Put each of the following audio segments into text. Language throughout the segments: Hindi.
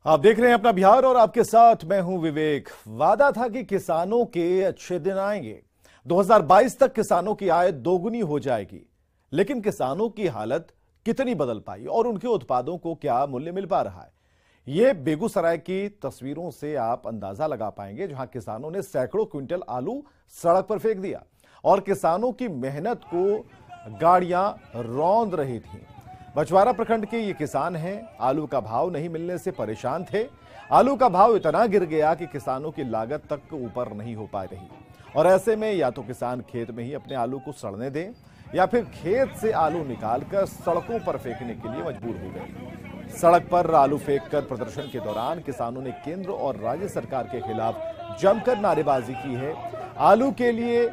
आप देख रहे हैं अपना बिहार और आपके साथ मैं हूं विवेक। वादा था कि किसानों के अच्छे दिन आएंगे, 2022 तक किसानों की आय दोगुनी हो जाएगी, लेकिन किसानों की हालत कितनी बदल पाई और उनके उत्पादों को क्या मूल्य मिल पा रहा है, ये बेगूसराय की तस्वीरों से आप अंदाजा लगा पाएंगे, जहां किसानों ने सैकड़ों क्विंटल आलू सड़क पर फेंक दिया और किसानों की मेहनत को गाड़ियां रौंद रही थीं। बछवाड़ा प्रखंड के ये किसान हैं, आलू का भाव नहीं मिलने से परेशान थे। आलू का भाव इतना गिर गया कि किसानों की लागत तक ऊपर नहीं हो पा रही और ऐसे में या तो किसान खेत में ही अपने आलू को सड़ने दें या फिर खेत से आलू निकालकर सड़कों पर फेंकने के लिए मजबूर हो गए। सड़क पर आलू फेंककर प्रदर्शन के दौरान किसानों ने केंद्र और राज्य सरकार के खिलाफ जमकर नारेबाजी की है। आलू के लिए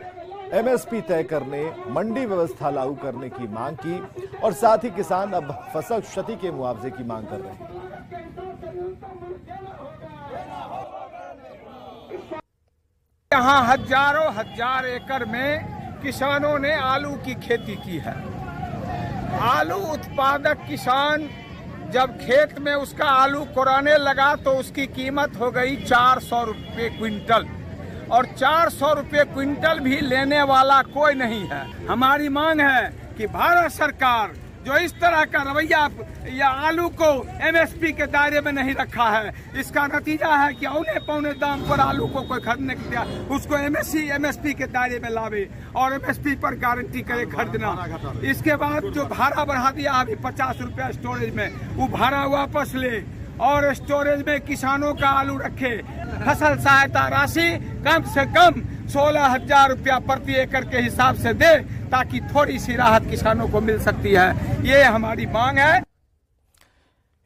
एमएसपी तय करने, मंडी व्यवस्था लागू करने की मांग की और साथ ही किसान अब फसल क्षति के मुआवजे की मांग कर रहे हैं। यहाँ हजारों हजार एकड़ में किसानों ने आलू की खेती की है। आलू उत्पादक किसान जब खेत में उसका आलू कोराने लगा तो उसकी कीमत हो गई 400 रुपये क्विंटल और 400 रुपये क्विंटल भी लेने वाला कोई नहीं है। हमारी मांग है कि भारत सरकार जो इस तरह का रवैया या आलू को एमएसपी के दायरे में नहीं रखा है, इसका नतीजा है कि औने पौने दाम पर आलू को कोई खरीदने के दिया उसको एमएसपी के दायरे में लावे और एमएसपी पर गारंटी करे खरीदना। इसके बाद जो भाड़ा बढ़ा दिया अभी 50 रुपया स्टोरेज में, वो भाड़ा वापस ले और स्टोरेज में किसानों का आलू रखे। फसल सहायता राशि कम से कम 16,000 रुपया प्रति एकड़ के हिसाब से दे ताकि थोड़ी सी राहत किसानों को मिल सकती है, ये हमारी मांग है।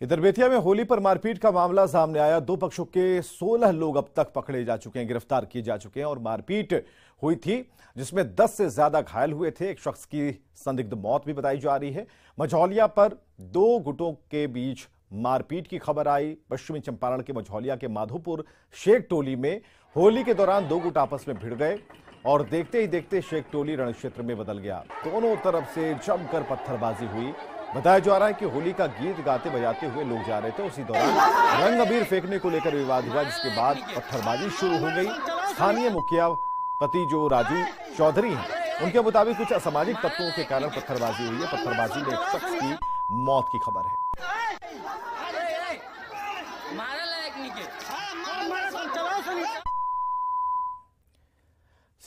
इधर बेतिया में होली पर मारपीट का मामला सामने आया। दो पक्षों के 16 लोग अब तक पकड़े जा चुके हैं, गिरफ्तार किए जा चुके हैं और मारपीट हुई थी जिसमें 10 से ज्यादा घायल हुए थे। एक शख्स की संदिग्ध मौत भी बताई जा रही है। मझौलिया पर दो गुटों के बीच मारपीट की खबर आई। पश्चिमी चंपारण के मझौलिया के माधोपुर शेख टोली में होली के दौरान दो गुट आपस में भिड़ गए और देखते ही देखते शेख टोली रण क्षेत्र में बदल गया। दोनों तरफ से जमकर पत्थरबाजी हुई। बताया जा रहा है कि होली का गीत गाते बजाते हुए लोग जा रहे थे, उसी दौरान रंग अबीर फेंकने को लेकर विवाद हुआ, जिसके बाद पत्थरबाजी शुरू हो गई। स्थानीय मुखिया पति जो राजू चौधरी हैं, उनके मुताबिक कुछ असामाजिक तत्वों के कारण पत्थरबाजी हुई है। पत्थरबाजी में एक शख्स की मौत की खबर है।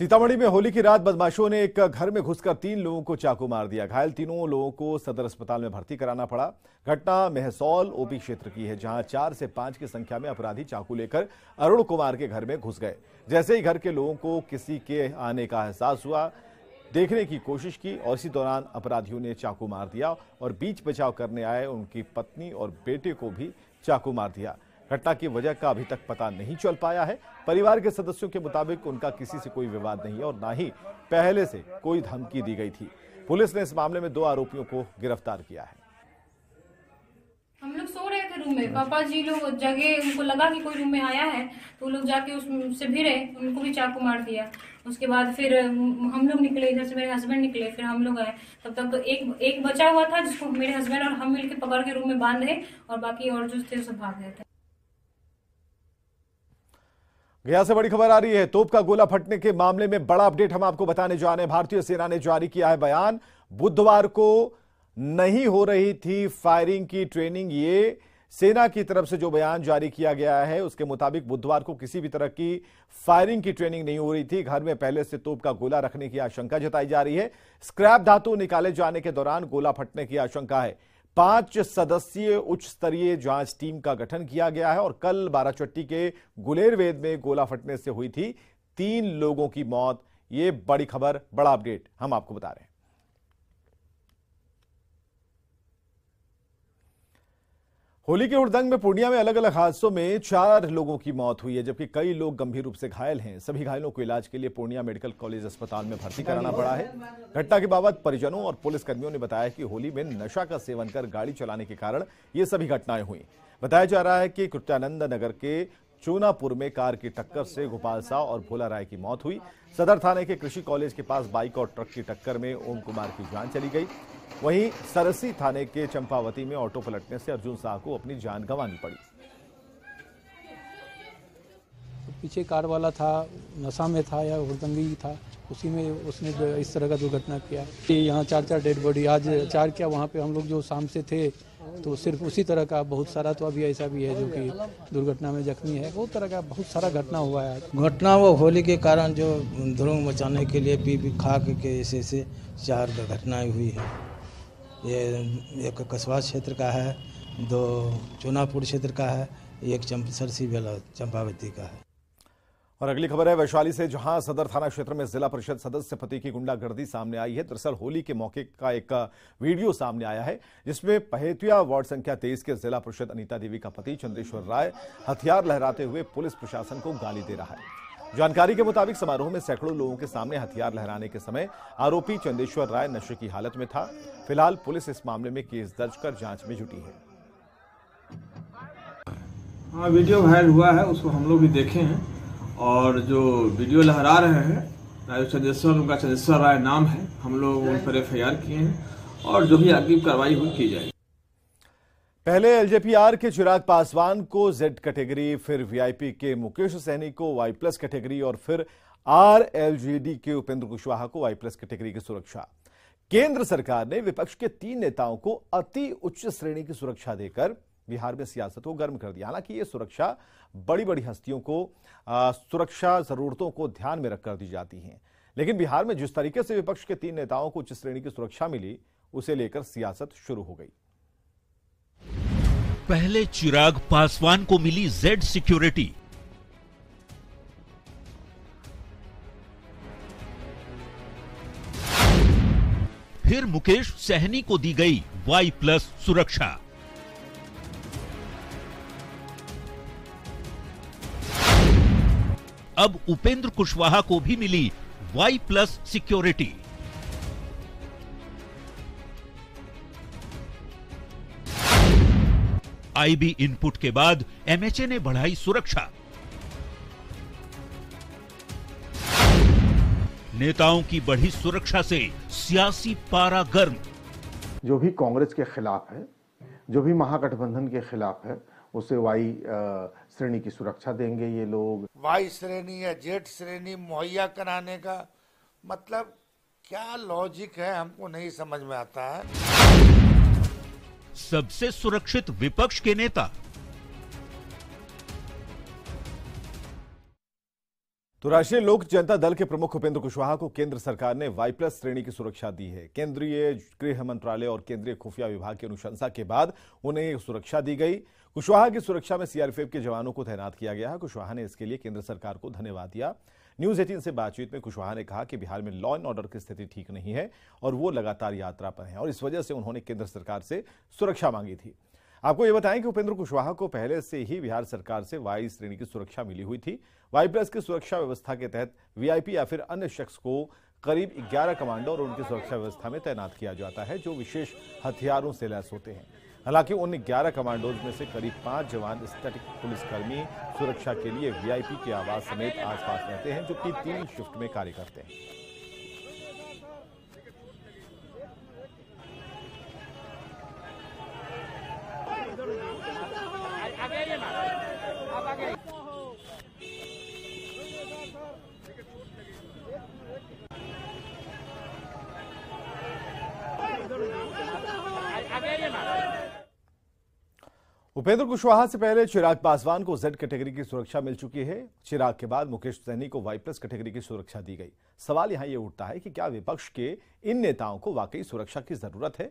सीतामढ़ी में होली की रात बदमाशों ने एक घर में घुसकर 3 लोगों को चाकू मार दिया। घायल तीनों लोगों को सदर अस्पताल में भर्ती कराना पड़ा। घटना मेहसौल ओपी क्षेत्र की है, जहां 4 से 5 की संख्या में अपराधी चाकू लेकर अरुण कुमार के घर में घुस गए। जैसे ही घर के लोगों को किसी के आने का एहसास हुआ, देखने की कोशिश की और इसी दौरान अपराधियों ने चाकू मार दिया और बीच बचाव करने आए उनकी पत्नी और बेटे को भी चाकू मार दिया। घटना की वजह का अभी तक पता नहीं चल पाया है। परिवार के सदस्यों के मुताबिक उनका किसी से कोई विवाद नहीं है और ना ही पहले से कोई धमकी दी गई थी। पुलिस ने इस मामले में 2 आरोपियों को गिरफ्तार किया है। हम लोग सो रहे थे रूम में, पापा जी लोग जगह, उनको लगा कि कोई रूम में आया है तो लोग जाके उससे भिड़े, उनको भी चाकू मार दिया। उसके बाद फिर हम लोग निकले, इधर से मेरे हस्बैंड निकले, फिर हम लोग आए। तब तक तो एक बचा हुआ था जिसको मेरे हस्बैंड और हम मिलकर पकड़ के रूम में बांधे और बाकी और जो थे सब भाग गए थे। गया से बड़ी खबर आ रही है। तोप का गोला फटने के मामले में बड़ा अपडेट हम आपको बताने जा रहे हैं। भारतीय सेना ने जारी किया है बयान। बुधवार को नहीं हो रही थी फायरिंग की ट्रेनिंग। ये सेना की तरफ से जो बयान जारी किया गया है उसके मुताबिक बुधवार को किसी भी तरह की फायरिंग की ट्रेनिंग नहीं हो रही थी। घर में पहले से तोप का गोला रखने की आशंका जताई जा रही है। स्क्रैप धातु निकाले जाने के दौरान गोला फटने की आशंका है। 5 सदस्यीय उच्च स्तरीय जांच टीम का गठन किया गया है और कल बाराचट्टी के गुलेरवेद में गोला फटने से हुई थी 3 लोगों की मौत। ये बड़ी खबर, बड़ा अपडेट हम आपको बता रहे हैं। होली के हुड़दंग में पूर्णिया में अलग अलग हादसों में 4 लोगों की मौत हुई है, जबकि कई लोग गंभीर रूप से घायल हैं। सभी घायलों को इलाज के लिए पूर्णिया मेडिकल कॉलेज अस्पताल में भर्ती कराना पड़ा है। घटना के बाबत परिजनों और पुलिसकर्मियों ने बताया कि होली में नशा का सेवन कर गाड़ी चलाने के कारण ये सभी घटनाएं हुई। बताया जा रहा है कि कृत्यानंद नगर के चूनापुर में कार की टक्कर से गोपाल साव और भोला राय की मौत हुई। सदर थाने के कृषि कॉलेज के पास बाइक और ट्रक की टक्कर में ओम कुमार की जान चली गई। वहीं सरसी थाने के चंपावती में ऑटो पलटने से अर्जुन साह को अपनी जान गंवानी पड़ी। पीछे कार वाला था, नशा में था या हुड़दंगी था, उसी में उसने इस तरह का दुर्घटना किया। यहाँ 4 डेड बॉडी, आज 4 क्या, वहाँ पे हम लोग जो शाम से थे तो सिर्फ उसी तरह का बहुत सारा, तो अभी ऐसा भी है जो कि दुर्घटना में जख्मी है। बहुत तरह का बहुत सारा घटना हुआ है। घटना वो होली के कारण जो धुरंग मचाने के लिए पी खा के ऐसे 4 घटनाएं हुई है। ये एक कस्बा क्षेत्र का है, 2 चूनापुर क्षेत्र का है, एक सरसी बेला चंपावती का है। और अगली खबर है वैशाली से, जहां सदर थाना क्षेत्र में जिला परिषद सदस्य पति की गुंडागर्दी सामने आई है। दरअसल होली के मौके का एक वीडियो सामने आया है, जिसमें पहेतिया वार्ड संख्या 23 के जिला परिषद अनीता देवी का पति चंद्रेश्वर राय हथियार लहराते हुए पुलिस प्रशासन को गाली दे रहा है। जानकारी के मुताबिक समारोह में सैकड़ों लोगों के सामने हथियार लहराने के समय आरोपी चंद्रेश्वर राय नशे की हालत में था। फिलहाल पुलिस इस मामले में केस दर्ज कर जांच में जुटी है। हाँ, वीडियो वायरल हुआ है, उसको हम लोग भी देखे हैं। और जो वीडियो लहरा रहे हैं चंद्रेश्वर राय नाम है, हम लोग उन पर FIR किए हैं और जो भी आगे कार्रवाई हुई की जाएगी। पहले LJPR के चिराग पासवान को Z कैटेगरी, फिर VIP के मुकेश सहनी को Y+ कैटेगरी और फिर RLGD के उपेंद्र कुशवाहा को Y+ कैटेगरी की सुरक्षा। केंद्र सरकार ने विपक्ष के 3 नेताओं को अति उच्च श्रेणी की सुरक्षा देकर बिहार में सियासत को गर्म कर दिया। हालांकि ये सुरक्षा बड़ी बड़ी हस्तियों को सुरक्षा जरूरतों को ध्यान में रखकर दी जाती है, लेकिन बिहार में जिस तरीके से विपक्ष के 3 नेताओं को उच्च श्रेणी की सुरक्षा मिली, उसे लेकर सियासत शुरू हो गई। पहले चिराग पासवान को मिली Z सिक्योरिटी, फिर मुकेश सहनी को दी गई Y+ सुरक्षा। अब उपेंद्र कुशवाहा को भी मिली Y+ सिक्योरिटी। IB इनपुट के बाद MHA ने बढ़ाई सुरक्षा। नेताओं की बढ़ी सुरक्षा से सियासी पारा गर्म। जो भी कांग्रेस के खिलाफ है, जो भी महागठबंधन के खिलाफ है, उसे Y श्रेणी की सुरक्षा देंगे। ये लोग Y श्रेणी या Z श्रेणी मुहैया कराने का मतलब क्या लॉजिक है, हमको नहीं समझ में आता है। सबसे सुरक्षित विपक्ष के नेता। तो राष्ट्रीय लोक जनता दल के प्रमुख उपेंद्र कुशवाहा को केंद्र सरकार ने Y+ श्रेणी की सुरक्षा दी है। केंद्रीय गृह मंत्रालय और केंद्रीय खुफिया विभाग की अनुशंसा के बाद उन्हें सुरक्षा दी गई। कुशवाहा की सुरक्षा में CRPF के जवानों को तैनात किया गया है। कुशवाहा ने इसके लिए केंद्र सरकार को धन्यवाद दिया। न्यूज 18 से बातचीत में कुशवाहा ने कहा कि बिहार में लॉ एंड ऑर्डर की स्थिति ठीक नहीं है और वो लगातार यात्रा पर हैं और इस वजह से उन्होंने केंद्र सरकार से सुरक्षा मांगी थी। आपको ये बताएं कि उपेंद्र कुशवाहा को पहले से ही बिहार सरकार से Y श्रेणी की सुरक्षा मिली हुई थी। Y+ की सुरक्षा व्यवस्था के तहत VIP या फिर अन्य शख्स को करीब 11 कमांडो और उनकी सुरक्षा व्यवस्था में तैनात किया जाता है, जो विशेष हथियारों से लैस होते हैं। हालांकि उन 11 कमांडोज में से करीब 5 जवान स्टैटिक पुलिसकर्मी सुरक्षा के लिए VIP के आवास समेत आसपास रहते हैं, जो कि 3 शिफ्ट में कार्य करते हैं। उपेंद्र कुशवाहा से पहले चिराग पासवान को Z कैटेगरी की सुरक्षा मिल चुकी है। चिराग के बाद मुकेश सहनी को Y+ कैटेगरी की सुरक्षा दी गई। सवाल यहां यह उठता है कि क्या विपक्ष के इन नेताओं को वाकई सुरक्षा की जरूरत है?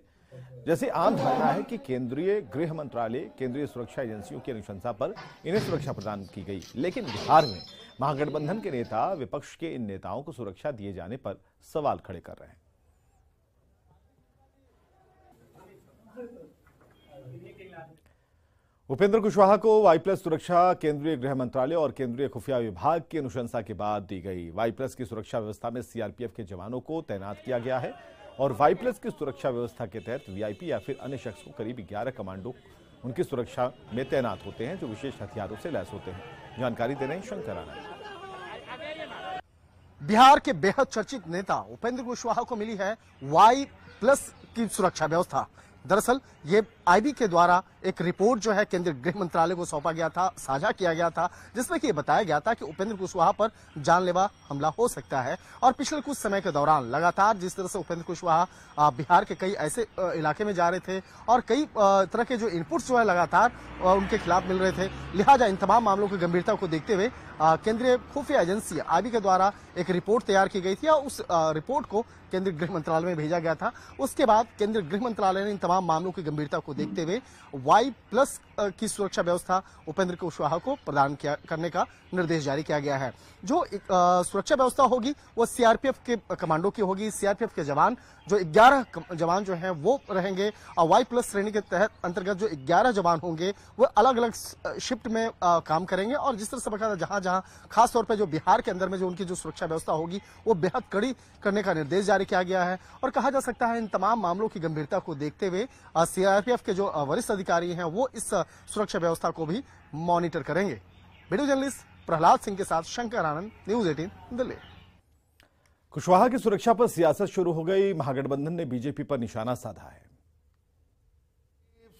जैसे आम धारणा है कि केंद्रीय गृह मंत्रालय, केंद्रीय सुरक्षा एजेंसियों की अनुशंसा पर इन्हें सुरक्षा प्रदान की गई, लेकिन बिहार में महागठबंधन के नेता विपक्ष के इन नेताओं को सुरक्षा दिए जाने पर सवाल खड़े कर रहे हैं। उपेंद्र कुशवाहा को Y+ सुरक्षा केंद्रीय गृह मंत्रालय और केंद्रीय खुफिया विभाग की अनुशंसा के बाद दी गई। Y+ की सुरक्षा व्यवस्था में CRPF के जवानों को तैनात किया गया है और Y+ की सुरक्षा व्यवस्था के तहत VIP या फिर अन्य शख्स को करीब 11 कमांडो उनकी सुरक्षा में तैनात होते हैं, जो विशेष हथियारों से लैस होते हैं। जानकारी दे रहे हैं शंकर राणा। बिहार के बेहद चर्चित नेता उपेंद्र कुशवाहा को मिली है Y+ की सुरक्षा व्यवस्था। दरअसल ये IB के द्वारा एक रिपोर्ट जो है केंद्रीय गृह मंत्रालय को सौंपा गया था, साझा किया गया था, जिसमें कि बताया गया था कि उपेंद्र कुशवाहा पर जानलेवा हमला हो सकता है। और पिछले कुछ समय के दौरान लगातार जिस तरह से उपेंद्र कुशवाहा बिहार के कई ऐसे इलाके में जा रहे थे और कई तरह के जो इनपुट्स जो है लगातार उनके खिलाफ मिल रहे थे, लिहाजा इन तमाम मामलों की गंभीरता को देखते हुए केंद्रीय खुफिया एजेंसी आईबी के द्वारा एक रिपोर्ट तैयार की गई थी और उस रिपोर्ट को केंद्रीय गृह मंत्रालय में भेजा गया था। उसके बाद केंद्रीय गृह मंत्रालय ने इन तमाम मामलों की गंभीरता को देखते हुए Y+ की सुरक्षा व्यवस्था उपेंद्र कुशवाहा को प्रदान करने का निर्देश जारी किया गया है। जो सुरक्षा व्यवस्था होगी वो सीआरपीएफ के कमांडो की होगी। सीआरपीएफ के जवान जो 11 जवान जो हैं वो रहेंगे और Y+ श्रेणी के तहत अंतर्गत जो 11 जवान होंगे वो अलग अलग शिफ्ट में काम करेंगे और जिस तरह से बकायदा जहां जहां खास तौर पर जो बिहार के अंदर में जो उनकी जो सुरक्षा व्यवस्था होगी वो बेहद कड़ी करने का निर्देश जारी किया गया है। और कहा जा सकता है इन तमाम मामलों की गंभीरता को देखते हुए सीआरपीएफ के जो वरिष्ठ अधिकारी हैं वो इस सुरक्षा व्यवस्था को भी मॉनिटर करेंगे। वीडियो जर्नलिस्ट प्रहलाद सिंह के साथ शंकर आनंद, न्यूज 18 दिल्ली। कुशवाहा की सुरक्षा पर सियासत शुरू हो गई। महागठबंधन ने बीजेपी पर निशाना साधा है।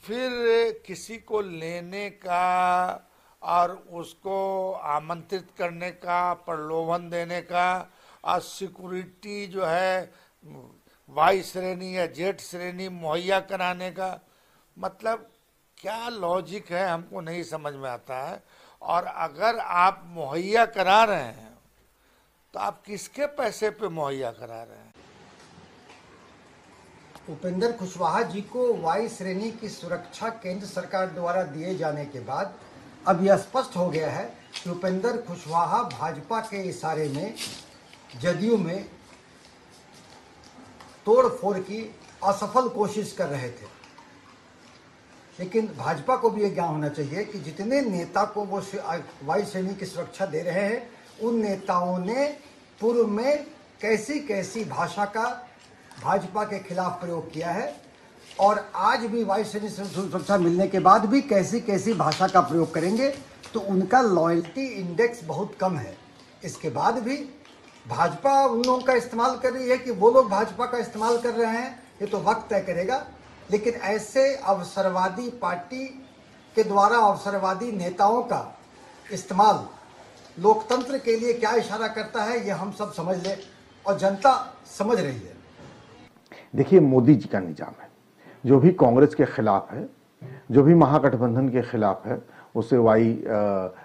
फिर किसी को लेने का और उसको आमंत्रित करने का, प्रलोभन देने का और सिक्योरिटी जो है Y श्रेणी या Z श्रेणी मुहैया कराने का, मतलब क्या लॉजिक है हमको नहीं समझ में आता है। और अगर आप मुहैया करा रहे हैं तो आप किसके पैसे पे मुहैया करा रहे हैं? उपेंद्र कुशवाहा जी को Y श्रेणी की सुरक्षा केंद्र सरकार द्वारा दिए जाने के बाद अब यह स्पष्ट हो गया है कि उपेंद्र कुशवाहा भाजपा के इशारे में जदयू में तोड़फोड़ की असफल कोशिश कर रहे थे। लेकिन भाजपा को भी यह ज्ञान होना चाहिए कि जितने नेता को वो Y श्रेणी की सुरक्षा दे रहे हैं उन नेताओं ने पूर्व में कैसी कैसी भाषा का भाजपा के खिलाफ प्रयोग किया है और आज भी Y श्रेणी सुरक्षा मिलने के बाद भी कैसी कैसी भाषा का प्रयोग करेंगे, तो उनका लॉयल्टी इंडेक्स बहुत कम है। इसके बाद भी भाजपा उन लोगों का इस्तेमाल कर रही है कि वो लोग भाजपा का इस्तेमाल कर रहे हैं, ये तो वक्त तय करेगा। लेकिन ऐसे अवसरवादी पार्टी के द्वारा अवसरवादी नेताओं का इस्तेमाल लोकतंत्र के लिए क्या इशारा करता है ये हम सब समझ लें और जनता समझ रही है। देखिए, मोदी जी का निजाम है, जो भी कांग्रेस के खिलाफ है, जो भी महागठबंधन के खिलाफ है, उसे Y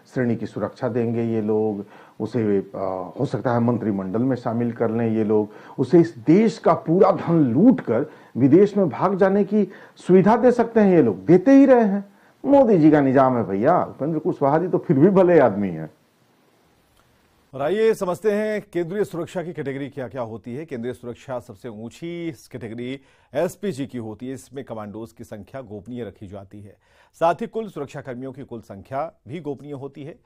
श्रेणी की सुरक्षा देंगे ये लोग, उसे हो सकता है मंत्रिमंडल में शामिल कर लें ये लोग, उसे इस देश का पूरा धन लूट कर विदेश में भाग जाने की सुविधा दे सकते हैं। ये लोग देते ही रहे हैं। मोदी जी का निजाम है भैया। उपेंद्र कुशवाहा जी तो फिर भी भले आदमी है। और आइए समझते हैं केंद्रीय सुरक्षा की कैटेगरी क्या क्या होती है। केंद्रीय सुरक्षा सबसे ऊंची कैटेगरी एसपीजी की होती है। इसमें कमांडोज की संख्या गोपनीय रखी जाती है। साथ ही कुल सुरक्षा कर्मियों की कुल संख्या भी गोपनीय होती है।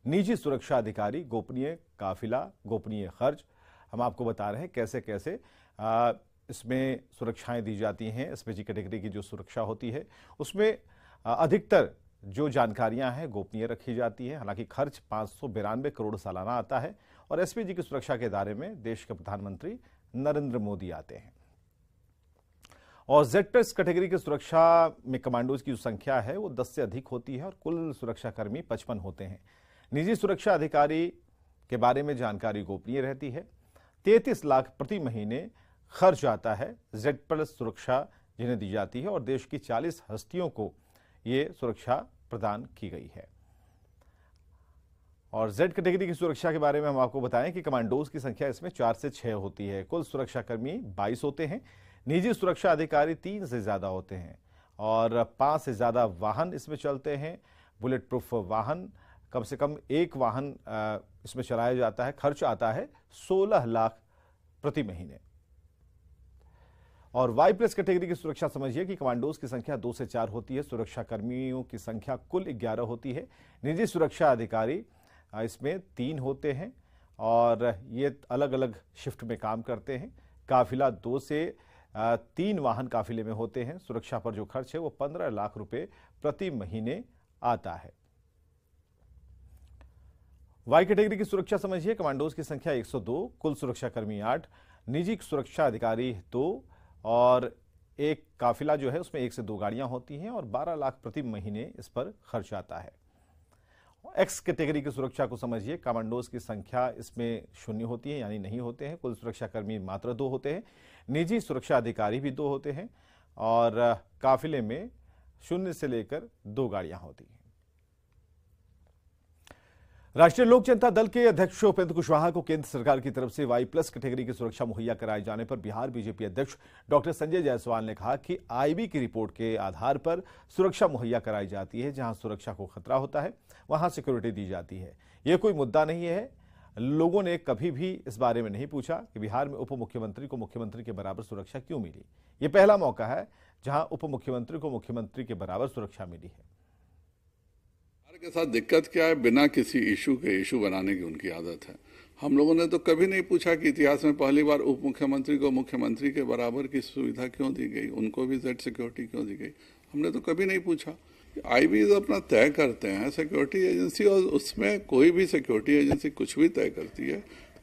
निजी सुरक्षा अधिकारी गोपनीय, काफिला गोपनीय खर्च। हम आपको बता रहे हैं कैसे कैसे इसमें सुरक्षाएं दी जाती हैं। एसपीजी कैटेगरी की जो सुरक्षा होती है उसमें अधिकतर जो जानकारियां हैं गोपनीय रखी जाती है। हालांकि खर्च 592 करोड़ सालाना आता है और एसपीजी की सुरक्षा के दायरे में देश के प्रधानमंत्री नरेंद्र मोदी आते हैं। और Z+ कैटेगरी की सुरक्षा में कमांडोज की जो संख्या है वो 10 से अधिक होती है और कुल सुरक्षाकर्मी 55 होते हैं। निजी सुरक्षा अधिकारी के बारे में जानकारी गोपनीय रहती है। 33 लाख प्रति महीने खर्च आता है Z+ सुरक्षा जिन्हें दी जाती है और देश की 40 हस्तियों को ये सुरक्षा प्रदान की गई है। और Z कैटेगरी की सुरक्षा के बारे में हम आपको बताएं कि कमांडोज की संख्या इसमें 4 से 6 होती है। कुल सुरक्षाकर्मी 22 होते हैं। निजी सुरक्षा अधिकारी 3 से ज्यादा होते हैं और 5 से ज्यादा वाहन इसमें चलते हैं। बुलेट प्रूफ वाहन, कम से कम एक वाहन इसमें चलाया जाता है। खर्च आता है 16 लाख प्रति महीने। और Y+ कैटेगरी की सुरक्षा समझिए कि कमांडोज की संख्या 2 से 4 होती है। सुरक्षा कर्मियों की संख्या कुल 11 होती है। निजी सुरक्षा अधिकारी इसमें 3 होते हैं और ये अलग अलग शिफ्ट में काम करते हैं। काफिला 2 से 3 वाहन काफिले में होते हैं। सुरक्षा पर जो खर्च है वो 15 लाख रुपए प्रति महीने आता है। Y कैटेगरी की सुरक्षा समझिए, कमांडोज की संख्या 102, कुल सुरक्षाकर्मी 8, निजी सुरक्षा अधिकारी 2 और एक काफिला जो है उसमें 1 से 2 गाड़ियां होती हैं और 12 लाख प्रति महीने इस पर खर्च आता है। एक्स कैटेगरी की सुरक्षा को समझिए, कमांडोज की संख्या इसमें 0 होती है, यानी नहीं होते हैं। कुल सुरक्षाकर्मी मात्र 2 होते हैं, निजी सुरक्षा अधिकारी भी 2 होते हैं और काफिले में 0 से लेकर 2 गाड़ियां होती हैं। राष्ट्रीय लोक जनता दल के अध्यक्ष उपेंद्र कुशवाहा को केंद्र सरकार की तरफ से Y+ कैटेगरी की सुरक्षा मुहैया कराए जाने पर बिहार बीजेपी अध्यक्ष डॉक्टर संजय जायसवाल ने कहा कि IB की रिपोर्ट के आधार पर सुरक्षा मुहैया कराई जाती है। जहां सुरक्षा को खतरा होता है वहां सिक्योरिटी दी जाती है। यह कोई मुद्दा नहीं है। लोगों ने कभी भी इस बारे में नहीं पूछा कि बिहार में उप मुख्यमंत्री को मुख्यमंत्री के बराबर सुरक्षा क्यों मिली। यह पहला मौका है जहां उप मुख्यमंत्री को मुख्यमंत्री के बराबर सुरक्षा मिली है। के साथ दिक्कत क्या है, बिना किसी इशू के इशू बनाने की उनकी आदत है। हम लोगों ने तो कभी नहीं पूछा कि इतिहास में पहली बार उप मुख्यमंत्री को मुख्यमंत्री के बराबर की सुविधा क्यों दी गई, उनको भी जेड सिक्योरिटी क्यों दी गई, हमने तो कभी नहीं पूछा। IB अपना तय करते हैं सिक्योरिटी एजेंसी, और उसमें कोई भी सिक्योरिटी एजेंसी कुछ भी तय करती है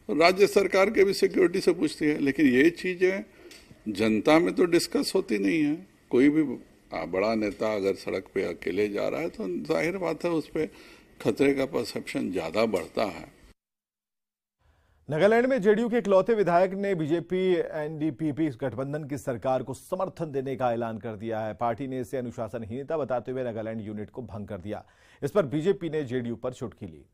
तो राज्य सरकार के भी सिक्योरिटी से पूछती है। लेकिन ये चीजें जनता में तो डिस्कस होती नहीं है। कोई भी बड़ा नेता अगर सड़क पे अकेले जा रहा है तो जाहिर बात है उस पर खतरे का परसेप्शन ज्यादा बढ़ता है। नागालैंड में जेडीयू के इकलौते विधायक ने बीजेपी NDPP गठबंधन की सरकार को समर्थन देने का ऐलान कर दिया है। पार्टी ने इसे अनुशासनहीनता बताते हुए नागालैंड यूनिट को भंग कर दिया। इस पर बीजेपी ने जेडीयू पर चुटकी ली।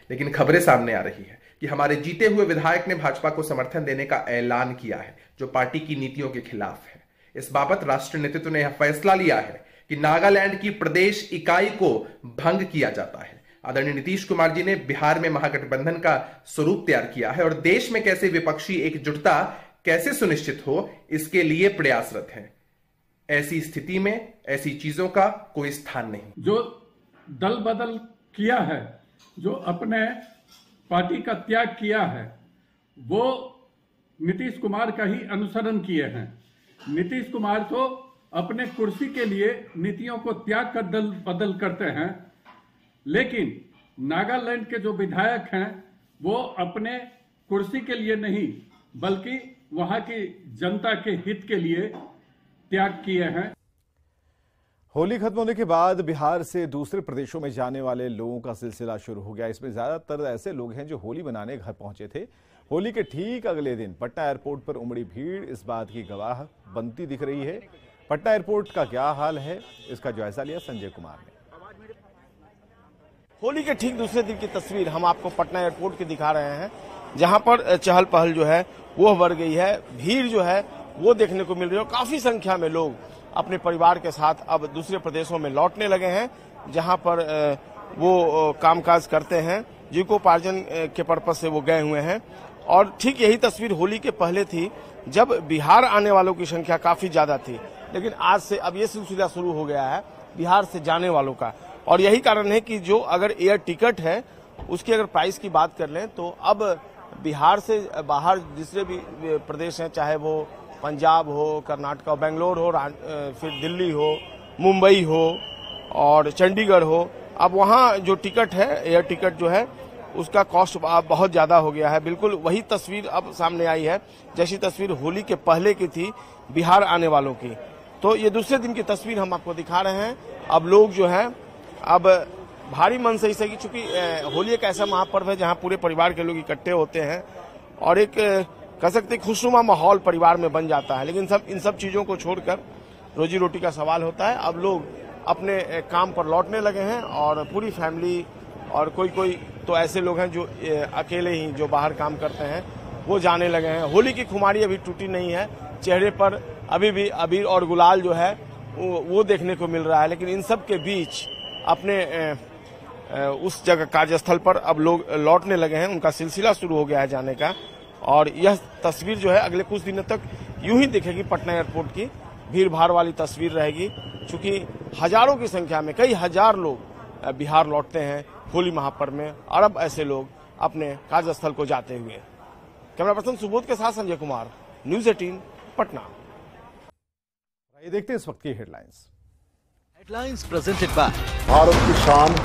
लेकिन खबरें सामने आ रही है कि हमारे जीते हुए विधायक ने भाजपा को समर्थन देने का ऐलान किया है, जो पार्टी की नीतियों के खिलाफ है। इस बाबत राष्ट्रीय नेतृत्व ने यह फैसला लिया है कि नागालैंड की प्रदेश इकाई को भंग किया जाता है। आदरणीय नीतीश कुमार जी ने बिहार में महागठबंधन का स्वरूप तैयार किया है और देश में कैसे विपक्षी एकजुटता कैसे सुनिश्चित हो, इसके लिए प्रयासरत हैं। ऐसी स्थिति में ऐसी चीजों का कोई स्थान नहीं। जो दल बदल किया है, जो अपने पार्टी का त्याग किया है, वो नीतीश कुमार का ही अनुसरण किए हैं। नीतीश कुमार तो अपने कुर्सी के लिए नीतियों को त्याग कर दल बदल करते हैं, लेकिन नागालैंड के जो विधायक हैं वो अपने कुर्सी के लिए नहीं बल्कि वहां की जनता के हित के लिए त्याग किए हैं। होली खत्म होने के बाद बिहार से दूसरे प्रदेशों में जाने वाले लोगों का सिलसिला शुरू हो गया। इसमें ज्यादातर ऐसे लोग हैं जो होली मनाने घर पहुंचे थे। होली के ठीक अगले दिन पटना एयरपोर्ट पर उमड़ी भीड़ इस बात की गवाह बनती दिख रही है। पटना एयरपोर्ट का क्या हाल है, इसका जायजा लिया संजय कुमार ने। होली के ठीक दूसरे दिन की तस्वीर हम आपको पटना एयरपोर्ट की दिखा रहे हैं, जहां पर चहल पहल जो है वो बढ़ गई है। भीड़ जो है वो देखने को मिल रही है। काफी संख्या में लोग अपने परिवार के साथ अब दूसरे प्रदेशों में लौटने लगे हैं, जहां पर वो कामकाज करते हैं, जीविकोपार्जन के पर्पज से वो गए हुए हैं। और ठीक यही तस्वीर होली के पहले थी, जब बिहार आने वालों की संख्या काफी ज्यादा थी, लेकिन आज से अब ये सिलसिला शुरू हो गया है बिहार से जाने वालों का। और यही कारण है कि जो अगर एयर टिकट है उसकी अगर प्राइस की बात कर लें तो अब बिहार से बाहर दूसरे भी प्रदेश हैं, चाहे वो पंजाब हो, कर्नाटक हो, बेंगलोर हो, फिर दिल्ली हो, मुंबई हो और चंडीगढ़ हो, अब वहाँ जो टिकट है, एयर टिकट जो है उसका कॉस्ट बहुत ज्यादा हो गया है। बिल्कुल वही तस्वीर अब सामने आई है जैसी तस्वीर होली के पहले की थी बिहार आने वालों की। तो ये दूसरे दिन की तस्वीर हम आपको दिखा रहे हैं। अब लोग जो है अब भारी मन से ही, चूंकि होली एक ऐसा महापर्व है जहां पूरे परिवार के लोग इकट्ठे होते हैं और एक कह सकते खुशनुमा माहौल परिवार में बन जाता है। लेकिन इन सब चीजों को छोड़कर रोजी रोटी का सवाल होता है। अब लोग अपने काम पर लौटने लगे हैं और पूरी फैमिली और कोई तो ऐसे लोग हैं जो अकेले ही जो बाहर काम करते हैं वो जाने लगे हैं। होली की खुमारी अभी टूटी नहीं है, चेहरे पर अभी भी अबीर और गुलाल जो है वो देखने को मिल रहा है। लेकिन इन सब के बीच अपने उस जगह कार्यस्थल पर अब लोग लौटने लगे हैं, उनका सिलसिला शुरू हो गया है जाने का। और यह तस्वीर जो है अगले कुछ दिनों तक यूं ही दिखेगी। पटना एयरपोर्ट की भीड़ भाड़ वाली तस्वीर रहेगी, क्योंकि हजारों की संख्या में कई हजार लोग बिहार लौटते हैं होली महापर्व में और अब ऐसे लोग अपने कार्यस्थल को जाते हुए। कैमरा पर्सन सुबोध के साथ संजय कुमार, न्यूज 18 पटना। ये देखते हैं इस वक्त की हेडलाइंस प्रेजेंटेड बाय भारत की शान